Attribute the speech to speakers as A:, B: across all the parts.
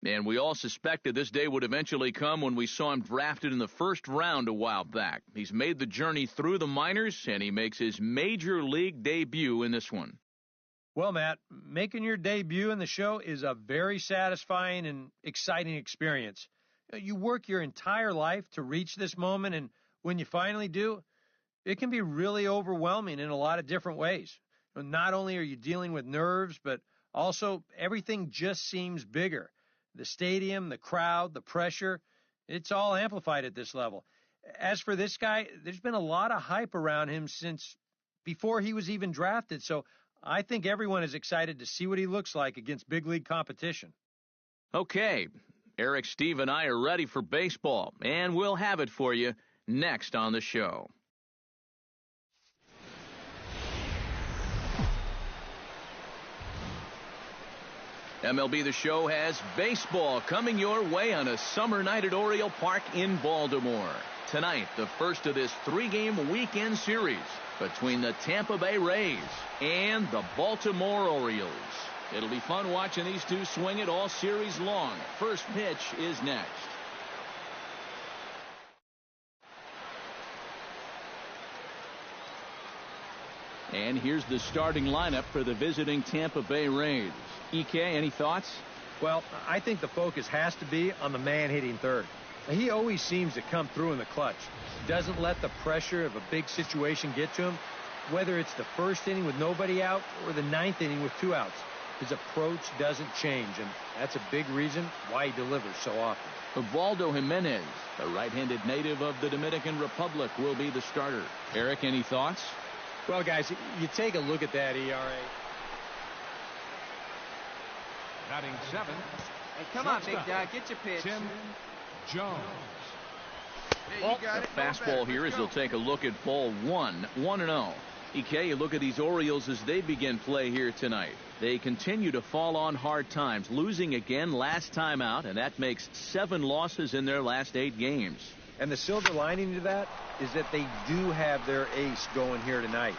A: And we all suspected this day would eventually come when we saw him drafted in the first round a while back. He's made the journey through the minors, and he makes his major league debut in this one.
B: Well, Matt, making your debut in the show is a very satisfying and exciting experience. You work your entire life to reach this moment, and when you finally do, it can be really overwhelming in a lot of different ways. Not only are you dealing with nerves, but also everything just seems bigger. The stadium, the crowd, the pressure, it's all amplified at this level. As for this guy, there's been a lot of hype around him since before he was even drafted, so I think everyone is excited to see what he looks like against big league competition.
A: Okay, Eric, Steve, and I are ready for baseball, and we'll have it for you next on the show. MLB The Show has baseball coming your way on a summer night at Oriole Park in Baltimore. Tonight, the first of this three-game weekend series between the Tampa Bay Rays and the Baltimore Orioles. It'll be fun watching these two swing it all series long. First pitch is next. And here's the starting lineup for the visiting Tampa Bay Rays. EK, any thoughts?
B: Well, I think the focus has to be on the man hitting third. He always seems to come through in the clutch. Doesn't let the pressure of a big situation get to him, whether it's the first inning with nobody out or the ninth inning with 2 outs. His approach doesn't change, and that's a big reason why he delivers so often.
A: Ubaldo Jimenez, the right-handed native of the Dominican Republic, will be the starter. Eric, any thoughts?
B: Well, guys, you take a look at that ERA.
C: Batting 7.
D: Hey, come on, big dog, get your pitch.
C: Tim Jones.
D: Hey, you got
A: the
D: it.
A: fastball here as they'll take a look at ball 1-0. EK, you look at these Orioles as they begin play here tonight. They continue to fall on hard times, losing again last time out, and that makes 7 losses in their last 8 games.
B: And the silver lining to that is that they do have their ace going here tonight.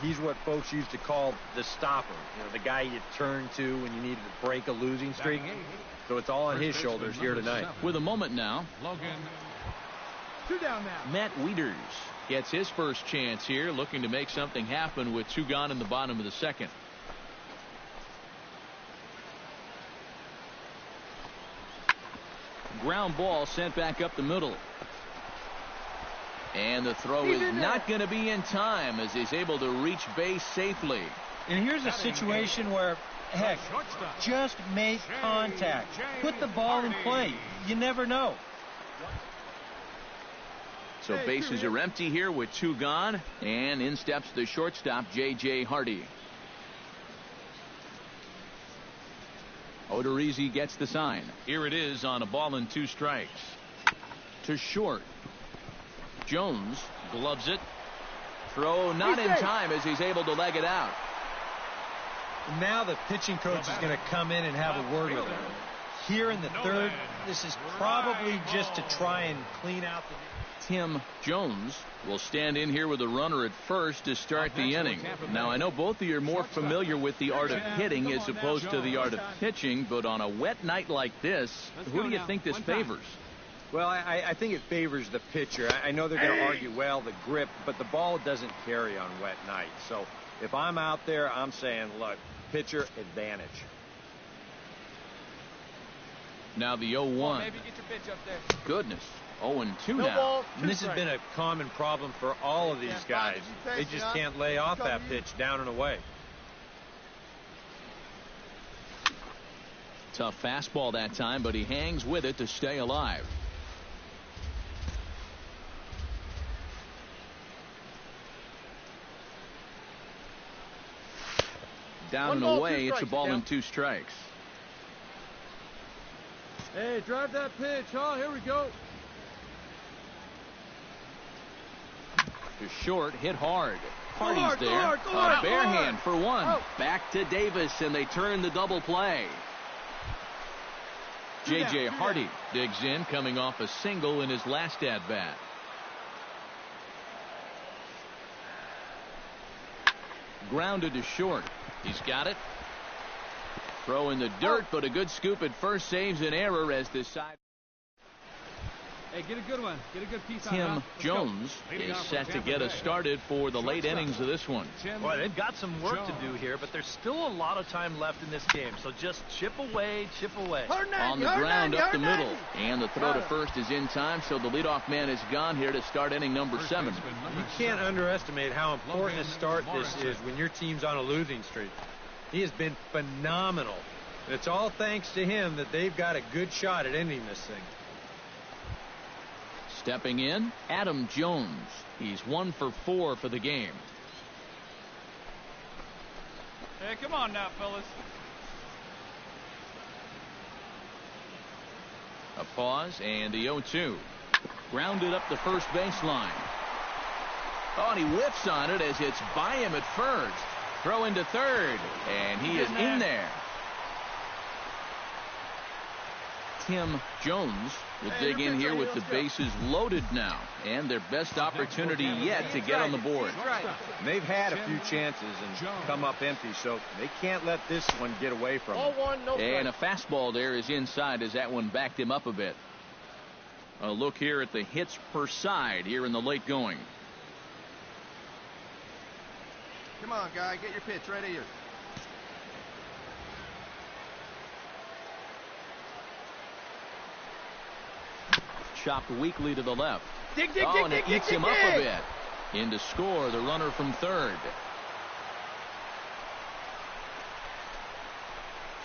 B: He's what folks used to call the stopper, the guy you turn to when you needed to break a losing streak. So it's all on his shoulders here tonight.
A: With a moment now,
C: Logan.
D: 2 down now.
A: Matt Wieters gets his first chance here, looking to make something happen with 2 gone in the bottom of the second. Ground ball sent back up the middle. And the throw is not going to be in time as he's able to reach base safely.
B: And here's a situation where, heck, just make contact. Put the ball in play. You never know.
A: So bases are empty here with 2 gone. And in steps the shortstop, J.J. Hardy. Odorizzi gets the sign. Here it is on a ball and 2 strikes. To short. Jones gloves it. Throw not in time as he's able to leg it out.
B: Now the pitching coach is going to come in and have a word with him. Here in the third, this is probably just to try and clean out the...
A: Tim Jones will stand in here with a runner at first to start the inning. Now, I know both of you are more familiar with the art of hitting as opposed to the art of pitching, but on a wet night like this, who do you think this favors?
B: Well, I think it favors the pitcher. I know they're going to argue, well, the grip, but the ball doesn't carry on wet nights. So if I'm out there, I'm saying, look, pitcher advantage.
A: Now the 0-1.
D: Maybe get your pitch up there.
A: Goodness. 0-2
D: No
A: now.
D: ball,
B: And this has been a common problem for all of these guys. They just can't lay off that pitch down and away.
A: Tough fastball that time, but he hangs with it to stay alive. Down and away, it's a ball and 2 strikes.
D: Hey, drive that pitch. Oh, here we go.
A: To short, hit hard. Hardy's there.
D: Go hard,
A: A bare hand for 1.
D: Oh.
A: Back to Davis, and they turn the double play. J.J. Hardy digs in, coming off a single in his last at-bat. Grounded to short. He's got it. Throw in the dirt, but a good scoop at first saves an error as this side.
D: Hey, get a good one. Get a good piece on
A: Tim Jones is set to get us started for the late innings of this one.
E: Boy, they've got some work to do here, but there's still a lot of time left in this game. So just chip away, chip away.
A: On the ground up the middle. And the throw to first is in time, so the leadoff man is gone here to start inning number 7.
B: You can't underestimate how important a start this is when your team's on a losing streak. He has been phenomenal. It's all thanks to him that they've got a good shot at ending this thing.
A: Stepping in, Adam Jones. He's 1 for 4 for the game.
D: Hey, come on now, fellas.
A: A pause and the 0-2. Grounded up the first baseline. Oh, and he whiffs on it as it's by him at first. Throw into third, and he is in there. Tim Jones will dig in here with the bases loaded now, and their best opportunity yet to get on the board.
B: And they've had a few chances and come up empty, so they can't let this one get away from them.
A: And a fastball there is inside as that one backed him up a bit. A look here at the hits per side here in the late going.
D: Come on, guy. Get your pitch right here.
A: Chopped weakly to the left.
D: Dig,
A: and it eats him up a bit. In to score the runner from third.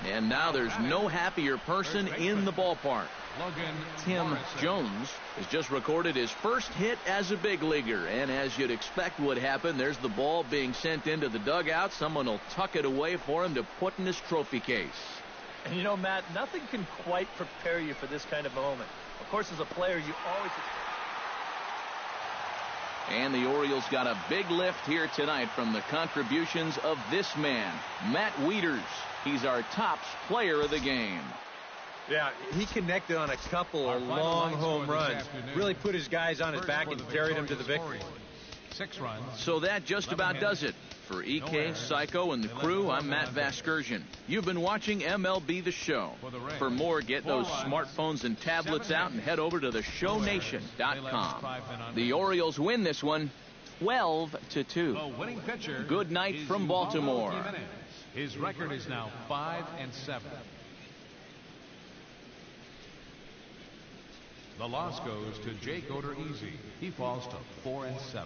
A: And now there's no happier person in the ballpark. Tim Jones has just recorded his first hit as a big leaguer. And as you'd expect would happen, there's the ball being sent into the dugout. Someone will tuck it away for him to put in his trophy case.
E: And you know, Matt, nothing can quite prepare you for this kind of moment. Of course, as a player, you always expect.
A: And the Orioles got a big lift here tonight from the contributions of this man, Matt Wieters. He's our top player of the game.
B: Yeah, he connected on a couple of long home runs. Really put his guys on his back and carried them to the victory.
C: 6 runs.
A: So that just about does it. For EK, Psycho, and the crew, I'm Matt Vasgersian. You've been watching MLB The Show. For more, get those smartphones and tablets out and head over to theshownation.com. The Orioles win this one 12-2.
C: The winning pitcher.
A: Good night from Baltimore.
C: His record is now 5-7. The loss goes to Jake Odorizzi. He falls to 4-7.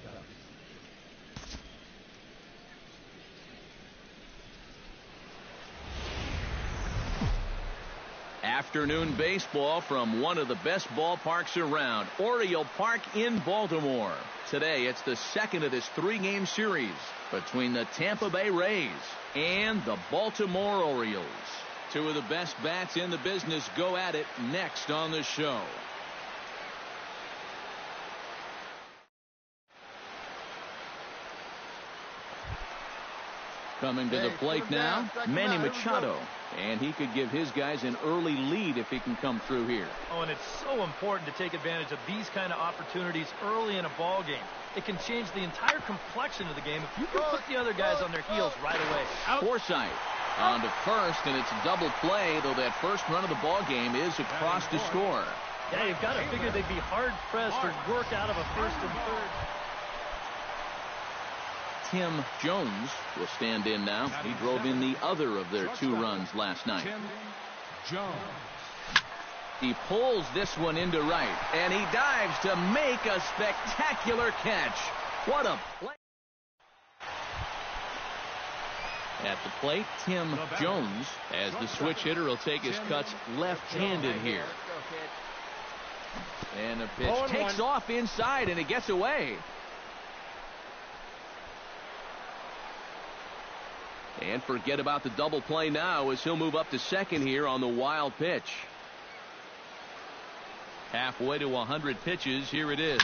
A: Afternoon baseball from one of the best ballparks around, Oriole Park in Baltimore. Today, it's the second of this 3-game series between the Tampa Bay Rays and the Baltimore Orioles. Two of the best bats in the business go at it next on the show. Coming to the plate now, Manny Machado. And he could give his guys an early lead if he can come through here.
E: Oh, and it's so important to take advantage of these kind of opportunities early in a ball game. It can change the entire complexion of the game if you can put the other guys on their heels right away.
A: Forsythe on to first, and it's a double play, though that first run of the ball game is across to score.
E: Yeah, you've got to figure they'd be hard-pressed to work out of a first and third.
A: Tim Jones will stand in now. He drove in the other of their 2 runs last night.
C: Tim Jones.
A: He pulls this one into right, and he dives to make a spectacular catch. What a play. At the plate, Tim Jones, as the switch hitter, will take his cuts left-handed here. And the pitch takes off inside, and it gets away. And forget about the double play now as he'll move up to second here on the wild pitch. Halfway to 100 pitches, here it is.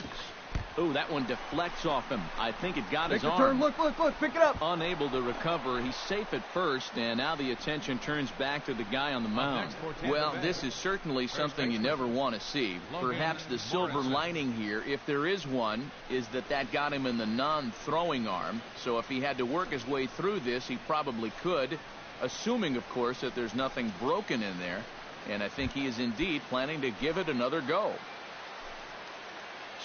A: Oh, that one deflects off him. I think it got his arm.
D: Look, pick it up.
A: Unable to recover. He's safe at first, and now the attention turns back to the guy on the mound. Well, this is certainly something you never want to see. Perhaps the silver lining here, if there is one, is that got him in the non-throwing arm. So if he had to work his way through this, he probably could. assuming, of course, that there's nothing broken in there. And I think he is indeed planning to give it another go.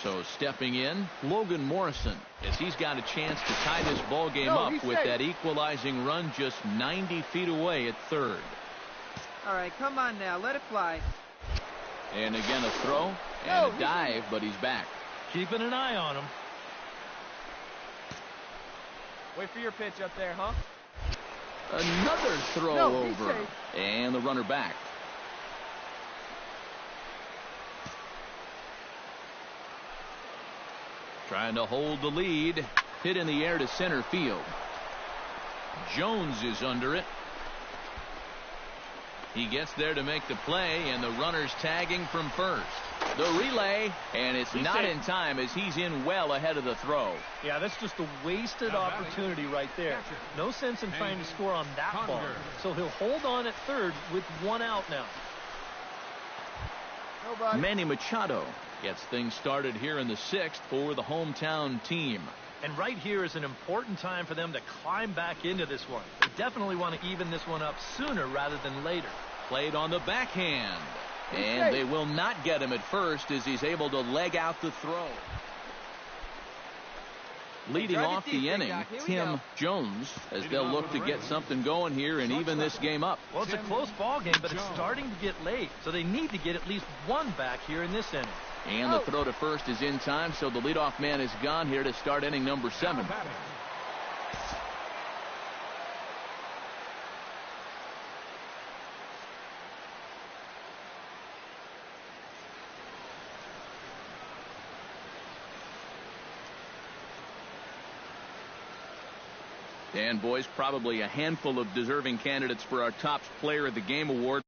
A: So stepping in, Logan Morrison, as he's got a chance to tie this ball game up with that equalizing run just 90 feet away at third.
F: All right, come on now, let it fly.
A: And again a throw and a dive, but he's back.
E: Keeping an eye on him.
F: Wait for your pitch up there, huh?
A: Another throw over. And the runner back. Trying to hold the lead. Hit in the air to center field. Jones is under it. He gets there to make the play, and the runner's tagging from first. The relay, and it's not in time as he's in well ahead of the throw.
E: Yeah, that's just a wasted opportunity right there. No sense in trying to score on that ball. So he'll hold on at third with one out now.
A: Manny Machado gets things started here in the sixth for the hometown team.
E: And right here is an important time for them to climb back into this one. They definitely want to even this one up sooner rather than later.
A: Played on the backhand. And they will not get him at first as he's able to leg out the throw. Leading off the inning, Tim Jones, as they'll look to get something going here and even this game up.
E: Well, it's a close ball game, but it's starting to get late, so they need to get at least one back here in this inning.
A: And the throw to first is in time, so the leadoff man is gone here to start inning number 7. And boys, probably a handful of deserving candidates for our top player of the game award.